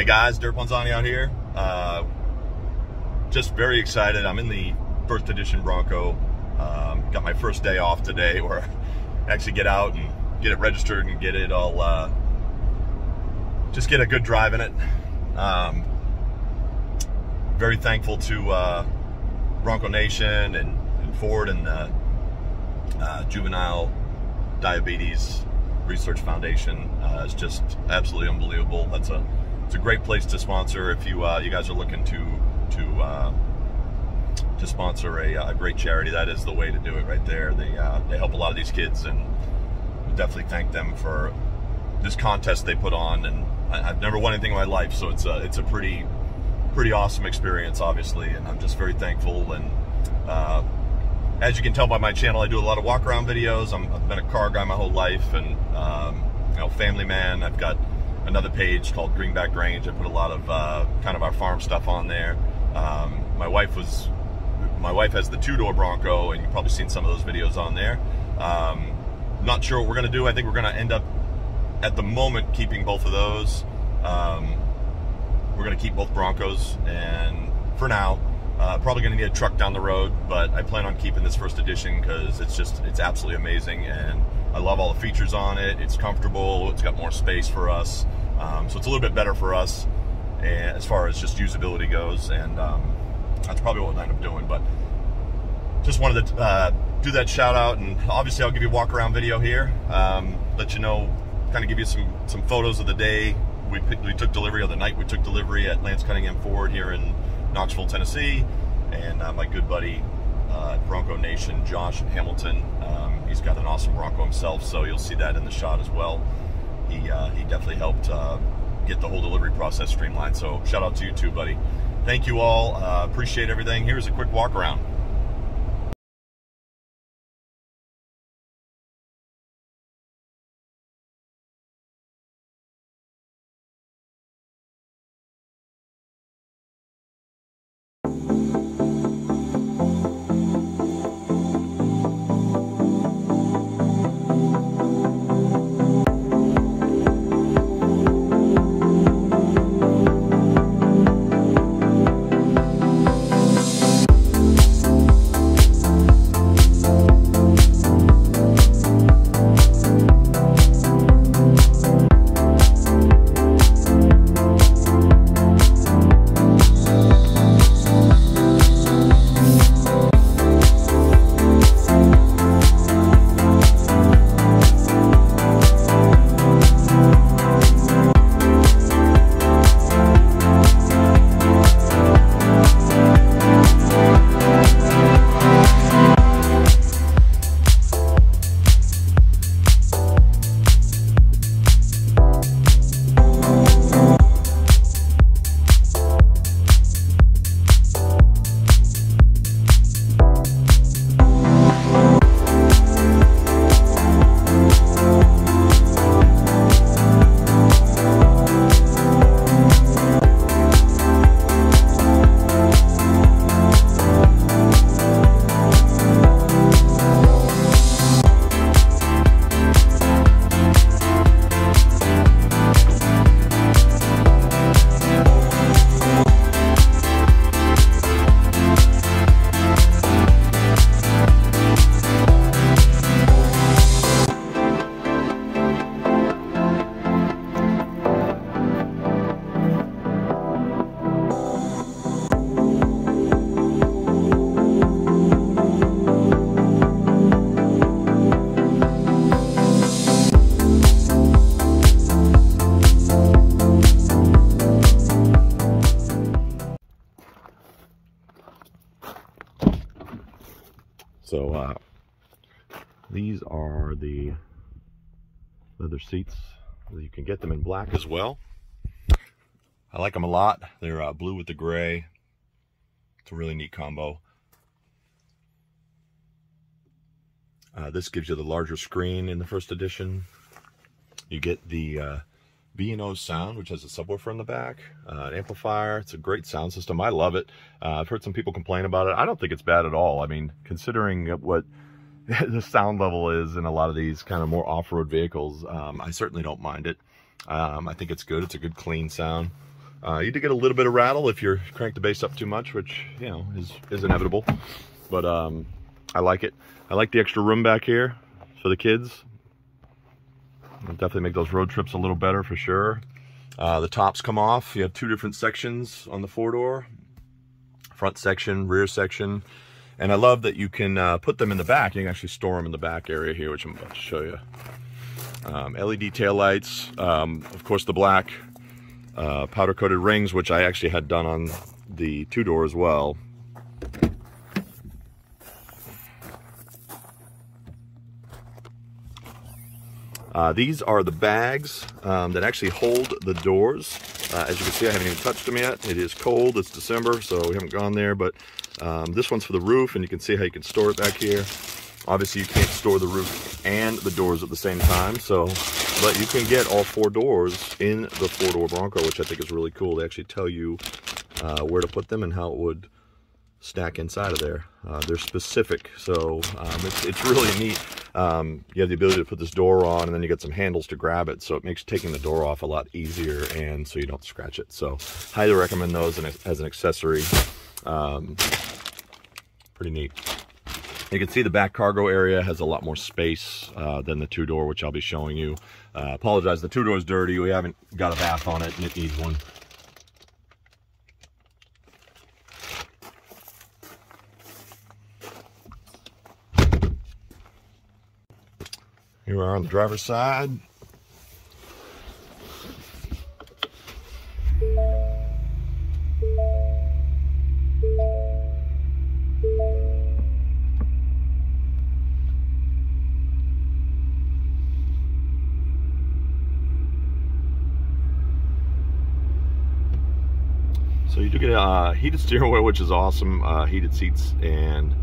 Hey guys, Dirt Ponzani out here. Just very excited. I'm in the first edition Bronco. Got my first day off today where I actually get out and get it registered and get it all, just get a good drive in it. Very thankful to Bronco Nation and Ford and Juvenile Diabetes Research Foundation. It's just absolutely unbelievable. It's a great place to sponsor if you guys are looking to sponsor a great charity. That is the way to do it right there. They help a lot of these kids, and we definitely thank them for this contest they put on. And I've never won anything in my life, so it's a pretty awesome experience, obviously, and I'm just very thankful. And as you can tell by my channel, I do a lot of walk around videos. I've been a car guy my whole life, and you know, family man. I've got another page called Greenback, Grange. I put a lot of kind of our farm stuff on there. My wife has the two-door Bronco, and you've probably seen some of those videos on there. Not sure what we're gonna do. I think we're gonna end up, at the moment, keeping both of those. We're gonna keep both Broncos, and for now, probably gonna need a truck down the road, but I plan on keeping this first edition because it's absolutely amazing, and I love all the features on it. It's comfortable, it's got more space for us, so it's a little bit better for us as far as just usability goes, and that's probably what we'll end up doing. But just wanted to do that shout out, and obviously I'll give you a walk around video here, let you know, kind of give you some photos of the day we took delivery, or the night we took delivery at Lance Cunningham Ford here in Knoxville, Tennessee, and my good buddy Bronco Nation, Josh in Hamilton. He's got an awesome Bronco himself, so you'll see that in the shot as well. He definitely helped get the whole delivery process streamlined, so shout out to you too, buddy. Thank you all, appreciate everything. Here's a quick walk around. So these are the leather seats. You can get them in black as well. I like them a lot. They're blue with the gray. It's a really neat combo. This gives you the larger screen in the first edition. You get the B&O sound, which has a subwoofer in the back, an amplifier. It's a great sound system. I love it. I've heard some people complain about it. I don't think it's bad at all. I mean, considering what the sound level is in a lot of these kind of more off-road vehicles, I certainly don't mind it. I think it's good. It's a good clean sound. You do get a little bit of rattle if you crank the base up too much, which, you know, is inevitable. But I like it. I like the extra room back here for the kids. It'll definitely make those road trips a little better for sure. The tops come off. You have two different sections on the four-door. Front section, rear section. And I love that you can put them in the back. You can actually store them in the back area here, which I'm about to show you. LED taillights, of course the black powder-coated rings, which I actually had done on the two-door as well. These are the bags that actually hold the doors. As you can see, I haven't even touched them yet. It is cold, it's December, so we haven't gone there, but this one's for the roof, and you can see how you can store it back here. Obviously, you can't store the roof and the doors at the same time, but you can get all four doors in the four-door Bronco, which I think is really cool. They actually tell you where to put them and how it would stack inside of there. They're specific, so it's really neat. You have the ability to put this door on, and then you get some handles to grab it, so it makes taking the door off a lot easier, and so you don't scratch it. So highly recommend those as an accessory. Pretty neat. You can see the back cargo area has a lot more space than the two-door, which I'll be showing you. Apologize, the two-door is dirty. We haven't got a bath on it, and it needs one. Here we are on the driver's side. So you do get a heated steering wheel, which is awesome, heated seats, and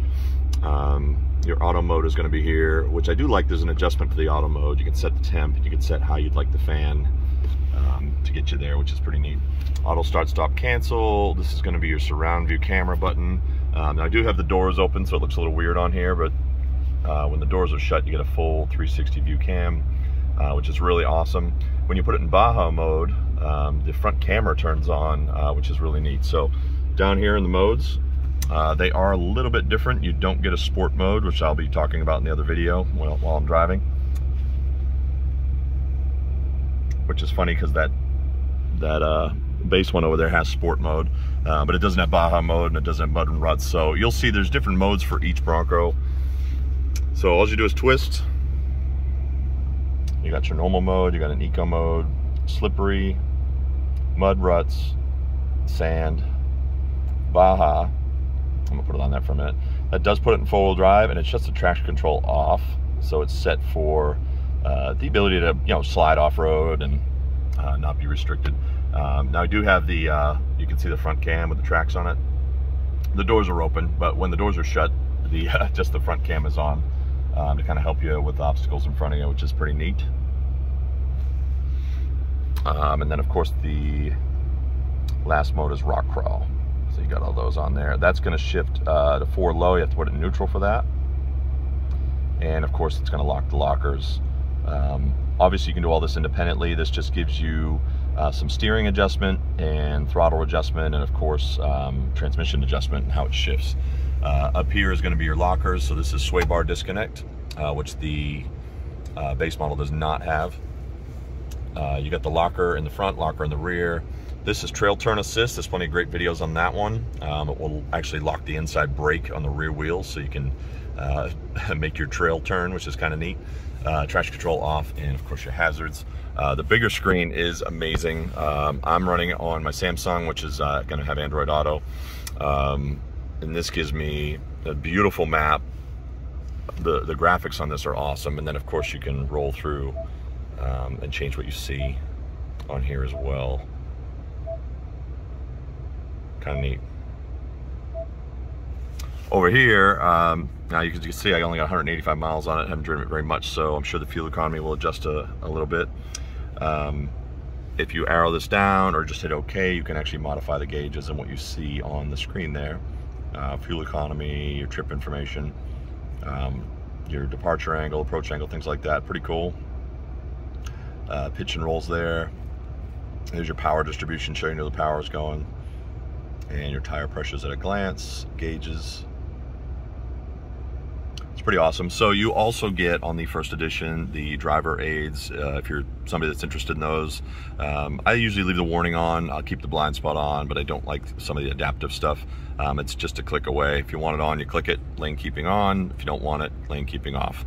your auto mode is going to be here, which I do like. There's an adjustment for the auto mode. You can set the temp, you can set how you'd like the fan to get you there, which is pretty neat. Auto start, stop, cancel. This is going to be your surround view camera button. Now I do have the doors open, so it looks a little weird on here, but when the doors are shut, you get a full 360 view cam, which is really awesome. When you put it in Baja mode, the front camera turns on, which is really neat. So down here in the modes, they are a little bit different. You don't get a sport mode, which I'll be talking about in the other video while I'm driving. Which is funny because that base one over there has sport mode, but it doesn't have Baja mode, and it doesn't have mud and ruts. So you'll see there's different modes for each Bronco. So all you do is twist. You got your normal mode, you got an eco mode, slippery, mud, ruts, sand, Baja. I'm gonna put it on that for a minute. That does put it in four-wheel drive, and it shuts the traction control off, so it's set for the ability to, you know, slide off-road and not be restricted. Now I do have the you can see the front cam with the tracks on it. The doors are open, but when the doors are shut, just the front cam is on to kind of help you with obstacles in front of you, which is pretty neat. And then of course the last mode is rock crawl. So you got all those on there. That's going to shift to 4 low. You have to put it in neutral for that. And of course it's going to lock the lockers. Obviously you can do all this independently. This just gives you some steering adjustment and throttle adjustment, and of course transmission adjustment and how it shifts. Up here is going to be your lockers. So this is sway bar disconnect, which the base model does not have. You got the locker in the front, locker in the rear. This is trail turn assist. There's plenty of great videos on that one. It will actually lock the inside brake on the rear wheel, so you can make your trail turn, which is kind of neat. Traction control off, and of course your hazards. The bigger screen is amazing. I'm running it on my Samsung, which is going to have Android Auto. And this gives me a beautiful map. The graphics on this are awesome. And then of course you can roll through and change what you see on here as well. Kind of neat. Over here, now you can see I only got 185 miles on it. I haven't driven it very much, so I'm sure the fuel economy will adjust a little bit. If you arrow this down or just hit OK, you can actually modify the gauges and what you see on the screen there. Fuel economy, your trip information, your departure angle, approach angle, things like that. Pretty cool. Pitch and rolls there. There's your power distribution, showing you the power is going, and your tire pressures at a glance, gauges. It's pretty awesome. So you also get on the first edition the driver aids, if you're somebody that's interested in those. I usually leave the warning on. I'll keep the blind spot on, but I don't like some of the adaptive stuff. It's just a click away. If you want it on, you click it, lane keeping on. If you don't want it, lane keeping off.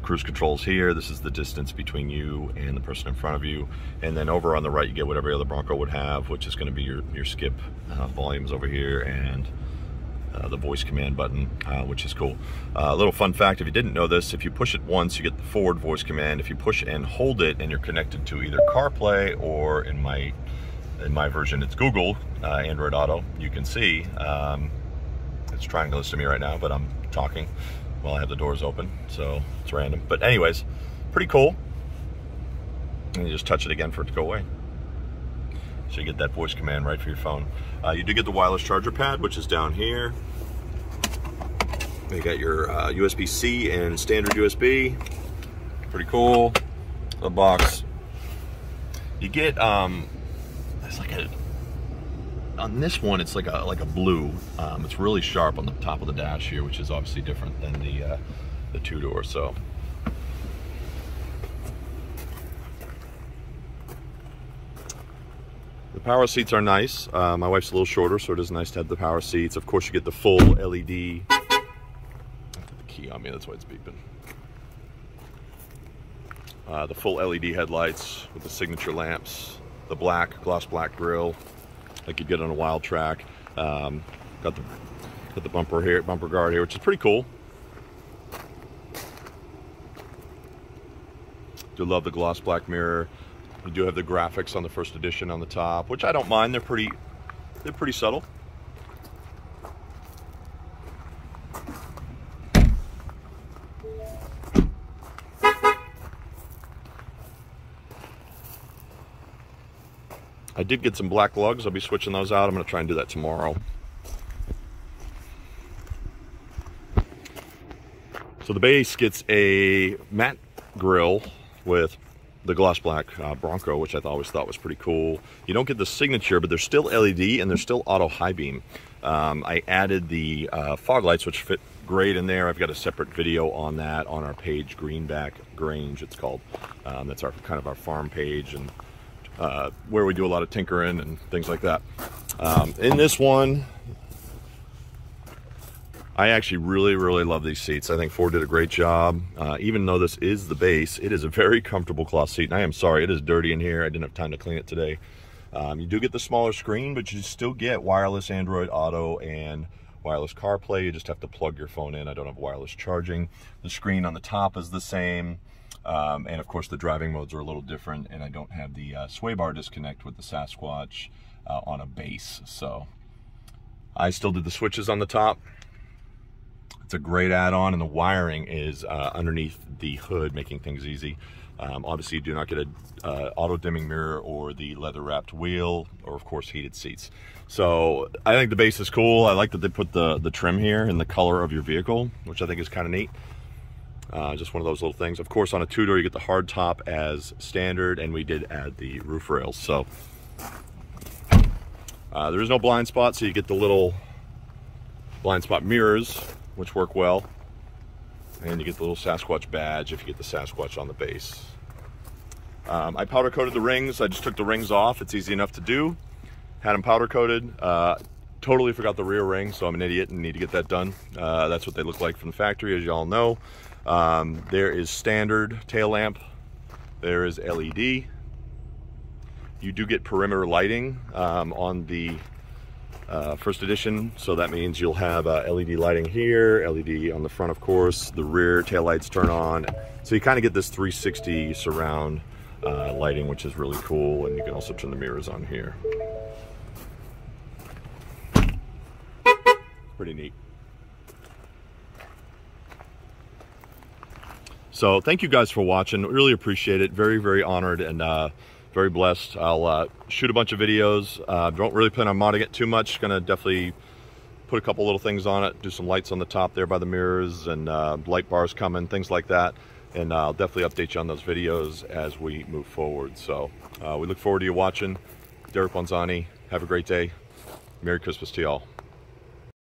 Cruise controls here. This is the distance between you and the person in front of you. And then over on the right, you get what every other Bronco would have, which is going to be your skip volumes over here, and the voice command button, which is cool. A little fun fact, if you didn't know this, if you push it once, you get the forward voice command. If you push and hold it and you're connected to either CarPlay or in my version, it's Google, Android Auto, you can see, it's trying to listen to me right now, but I'm talking while I have the doors open, so it's random. But anyways, pretty cool. And you just touch it again for it to go away. So you get that voice command right for your phone. You do get the wireless charger pad, which is down here. You got your USB-C and standard USB. Pretty cool. The box. You get it's like a, on this one it's like a blue. It's really sharp on the top of the dash here, which is obviously different than the two-door. So. The power seats are nice. My wife's a little shorter, so it is nice to have the power seats. Of course, you get the full LED. I have the key on me, that's why it's beeping. The full LED headlights with the signature lamps, the gloss black grille, like you get on a wild track. Got the bumper here, bumper guard here, which is pretty cool. Do love the gloss black mirror. You do have the graphics on the first edition on the top, which I don't mind. They're pretty subtle. I did get some black lugs. I'll be switching those out. I'm going to try and do that tomorrow. So the base gets a matte grille with the gloss black Bronco, which I always thought was pretty cool. You don't get the signature, but there's still LED and there's still auto high beam. I added the fog lights, which fit great in there. I've got a separate video on that on our page, Greenback, Grange it's called. That's our kind of our farm page, and where we do a lot of tinkering and things like that. In this one, I actually really love these seats. I think Ford did a great job. Even though this is the base, it is a very comfortable cloth seat. And I am sorry, it is dirty in here. I didn't have time to clean it today. You do get the smaller screen, but you still get wireless Android Auto and wireless CarPlay. You just have to plug your phone in. I don't have wireless charging. The screen on the top is the same. And of course the driving modes are a little different, and I don't have the sway bar disconnect with the Sasquatch on a base. So I still did the switches on the top. It's a great add-on, and the wiring is underneath the hood, making things easy. Obviously, you do not get a auto-dimming mirror or the leather-wrapped wheel, or of course heated seats. So I think the base is cool. I like that they put the trim here in the color of your vehicle, which I think is kind of neat. Just one of those little things. Of course, on a two-door, you get the hard top as standard, and we did add the roof rails. So there is no blind spot, so you get the little blind spot mirrors, which work well, and you get the little Sasquatch badge if you get the Sasquatch on the base. I powder coated the rings. I just took the rings off. It's easy enough to do. Had them powder coated. Totally forgot the rear ring, so I'm an idiot and need to get that done. That's what they look like from the factory, as you all know. There is standard tail lamp. There is LED. You do get perimeter lighting on the first edition, so that means you'll have LED lighting here, LED on the front, of course, the rear tail lights turn on, so you kind of get this 360 surround lighting, which is really cool. And you can also turn the mirrors on here. Pretty neat. So thank you guys for watching. Really appreciate it. Very honored and very blessed. I'll shoot a bunch of videos. Don't really plan on modding it too much. Gonna definitely put a couple little things on it, do some lights on the top there by the mirrors, and light bars coming, things like that. and I'll definitely update you on those videos as we move forward. So we look forward to you watching. Derek Bonzani, have a great day. Merry Christmas to y'all.